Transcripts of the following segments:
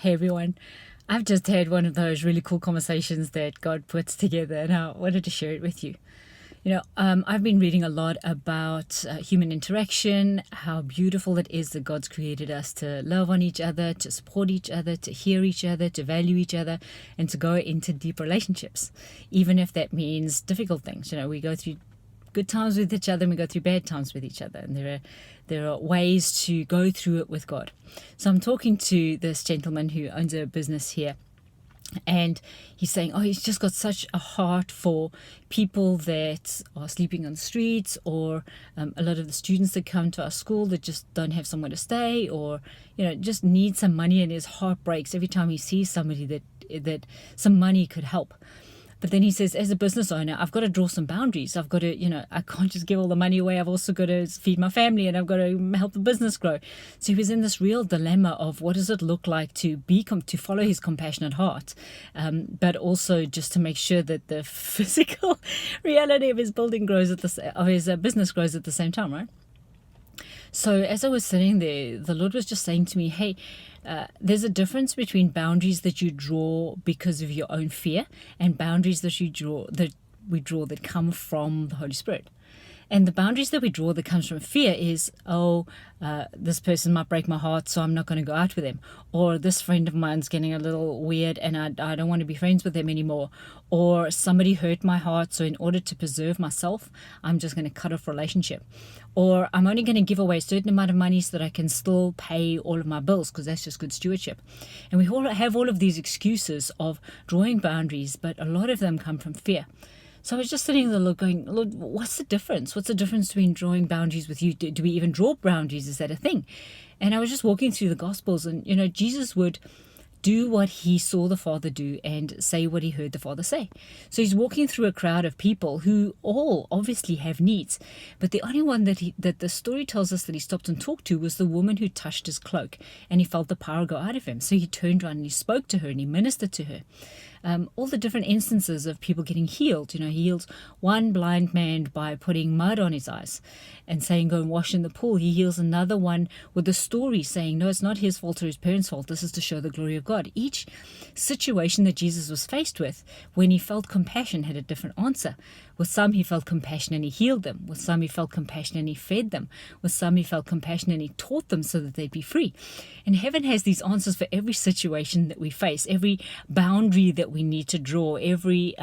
Hey everyone, I've just had one of those really cool conversations that God puts together, and I wanted to share it with you. I've been reading a lot about human interaction, how beautiful it is that God's created us to love on each other, to support each other, to hear each other, to value each other, and to go into deep relationships, even if that means difficult things. We go through good times with each other and we go through bad times with each other, and there are ways to go through it with God. So I'm talking to this gentleman who owns a business here, and he's saying, he's just got such a heart for people that are sleeping on the streets, or a lot of the students that come to our school that just don't have somewhere to stay, or just need some money, and his heart breaks every time he sees somebody that some money could help. But then he says, as a business owner, I've got to draw some boundaries. I've got to, I can't just give all the money away. I've also got to feed my family, and I've got to help the business grow. So he was in this real dilemma of what does it look like to follow his compassionate heart, but also just to make sure that the physical reality of his building grows of his business grows at the same time, right? So as I was sitting there, the Lord was just saying to me, hey, there's a difference between boundaries that you draw because of your own fear and boundaries that we draw that come from the Holy Spirit. And the boundaries that we draw that comes from fear is, this person might break my heart, so I'm not going to go out with them. Or this friend of mine's getting a little weird and I don't want to be friends with them anymore. Or somebody hurt my heart, so in order to preserve myself, I'm just going to cut off relationship. Or I'm only going to give away a certain amount of money so that I can still pay all of my bills, because that's just good stewardship. And we all have all of these excuses of drawing boundaries, but a lot of them come from fear. So I was just sitting there going, Lord, what's the difference? What's the difference between drawing boundaries with you? Do we even draw boundaries? Is that a thing? And I was just walking through the Gospels, and, Jesus would do what he saw the Father do and say what he heard the Father say. So he's walking through a crowd of people who all obviously have needs, but the only one that the story tells us that he stopped and talked to was the woman who touched his cloak, and he felt the power go out of him. So he turned around and he spoke to her and he ministered to her. All the different instances of people getting healed. He heals one blind man by putting mud on his eyes and saying, go and wash in the pool. He heals another one with a story saying, no, it's not his fault or his parents' fault. This is to show the glory of God. Each situation that Jesus was faced with, when he felt compassion, had a different answer. With some, he felt compassion and he healed them. With some, he felt compassion and he fed them. With some, he felt compassion and he taught them so that they'd be free. And heaven has these answers for every situation that we face, every boundary that we need to draw, every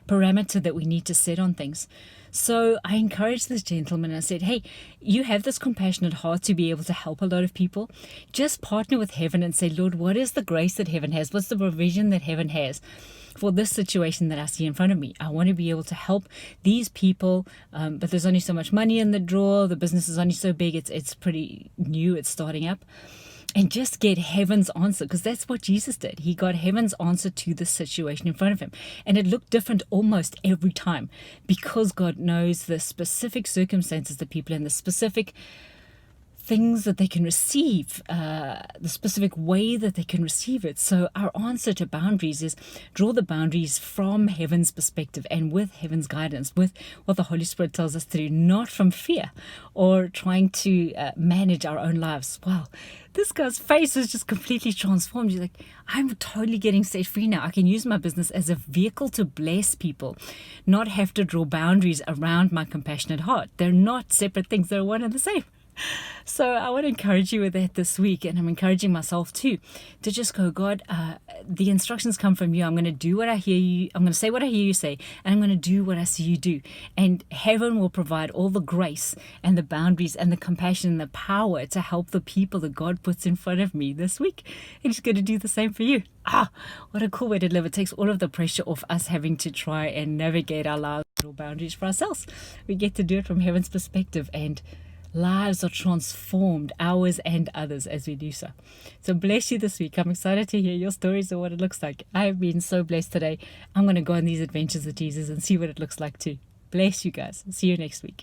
parameter that we need to set on things. So I encouraged this gentleman and I said, hey, you have this compassionate heart to be able to help a lot of people. Just partner with heaven and say, Lord, what is the grace that heaven has? What's the provision that heaven has for this situation that I see in front of me? I want to be able to help these people, but there's only so much money in the drawer. The business is only so big. It's pretty new. It's starting up. And just get heaven's answer, because that's what Jesus did. He got heaven's answer to the situation in front of him. And it looked different almost every time, because God knows the specific circumstances that people in, the specific things that they can receive, the specific way that they can receive it. So our answer to boundaries is draw the boundaries from heaven's perspective and with heaven's guidance, with what the Holy Spirit tells us to do, not from fear or trying to manage our own lives. Wow, this guy's face is just completely transformed. He's like, I'm totally getting set free now. I can use my business as a vehicle to bless people, not have to draw boundaries around my compassionate heart. They're not separate things. They're one and the same. So I want to encourage you with that this week, and I'm encouraging myself too, to just go, God, the instructions come from you. I'm going to do what I hear you. I'm going to say what I hear you say, and I'm going to do what I see you do. And heaven will provide all the grace and the boundaries and the compassion and the power to help the people that God puts in front of me this week. And He's going to do the same for you. What a cool way to live. It takes all of the pressure off us having to try and navigate our lives, little boundaries for ourselves. We get to do it from heaven's perspective, and lives are transformed, ours and others, as we do so. So bless you this week. I'm excited to hear your stories of what it looks like. I have been so blessed today. I'm going to go on these adventures with Jesus and see what it looks like too. Bless you guys. See you next week.